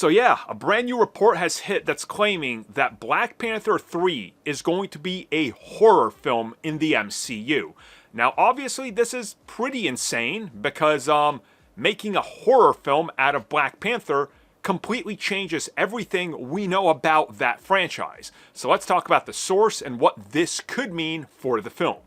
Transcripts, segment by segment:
So yeah, a brand new report has hit that's claiming that Black Panther 3 is going to be a horror film in the MCU. Now obviously this is pretty insane because making a horror film out of Black Panther completely changes everything we know about that franchise. So let's talk about the source and what this could mean for the film.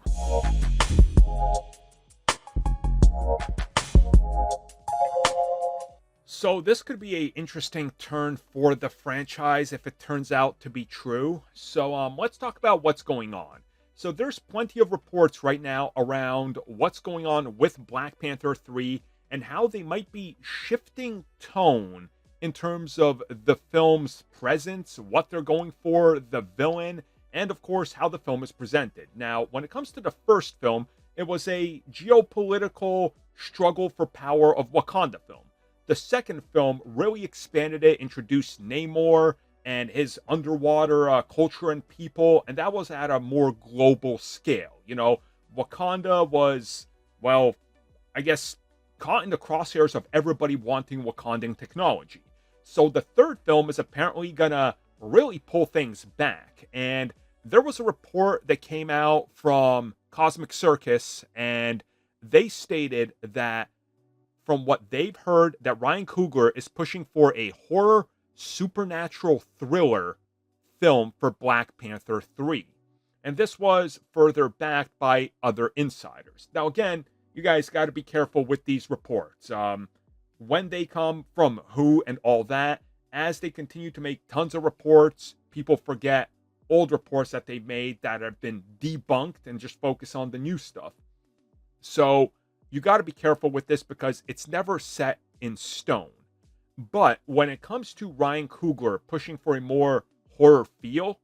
So this could be an interesting turn for the franchise if it turns out to be true. So let's talk about what's going on. So there's plenty of reports right now around what's going on with Black Panther 3 and how they might be shifting tone in terms of the film's presence, what they're going for, the villain, and of course how the film is presented. Now, when it comes to the first film, it was a geopolitical struggle for power of Wakanda film. The second film really expanded it, introduced Namor and his underwater culture and people, and that was at a more global scale. You know, Wakanda was, well, I guess, caught in the crosshairs of everybody wanting Wakandan technology. So the third film is apparently gonna really pull things back, and there was a report that came out from Cosmic Circus, and they stated that from what they've heard, that Ryan Coogler is pushing for a horror supernatural thriller film for Black Panther 3. And this was further backed by other insiders. Now again, you guys got to be careful with these reports. When they come from who and all that, as they continue to make tons of reports, people forget old reports that they've made that have been debunked and just focus on the new stuff. So you got to be careful with this because it's never set in stone. But when it comes to Ryan Coogler pushing for a more horror feel,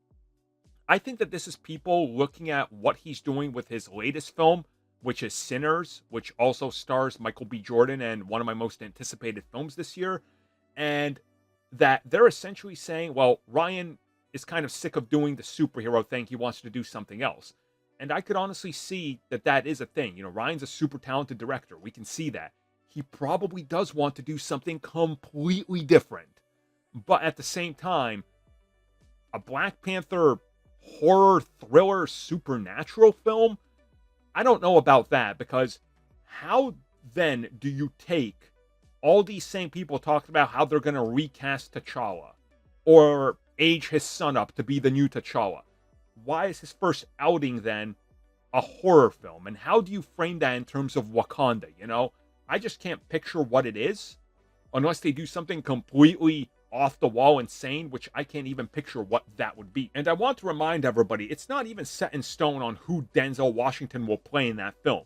I think that this is people looking at what he's doing with his latest film, which is Sinners, which also stars Michael B. Jordan and one of my most anticipated films this year. And that they're essentially saying, well, Ryan is kind of sick of doing the superhero thing. He wants to do something else. And I could honestly see that that is a thing. You know, Ryan's a super talented director. We can see that. He probably does want to do something completely different. But at the same time, a Black Panther horror thriller supernatural film, I don't know about that, because how then do you take all these same people talking about how they're going to recast T'Challa or age his son up to be the new T'Challa? Why is his first outing then a horror film? And how do you frame that in terms of Wakanda, you know? I just can't picture what it is unless they do something completely off the wall insane, which I can't even picture what that would be. And I want to remind everybody, it's not even set in stone on who Denzel Washington will play in that film,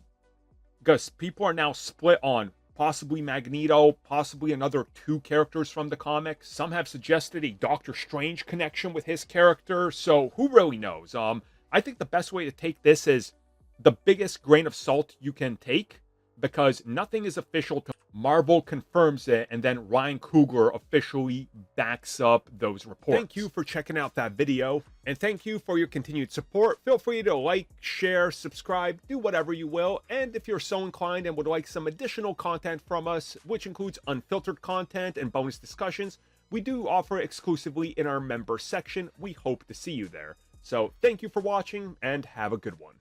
because people are now split on possibly Magneto, possibly another 2 characters from the comics. Some have suggested a Doctor Strange connection with his character, so who really knows? I think the best way to take this is the biggest grain of salt you can take, because nothing is official till Marvel confirms it, and then Ryan Coogler officially backs up those reports. Thank you for checking out that video, and thank you for your continued support. Feel free to like, share, subscribe, do whatever you will, and if you're so inclined and would like some additional content from us, which includes unfiltered content and bonus discussions, we do offer exclusively in our member section. We hope to see you there. So thank you for watching, and have a good one.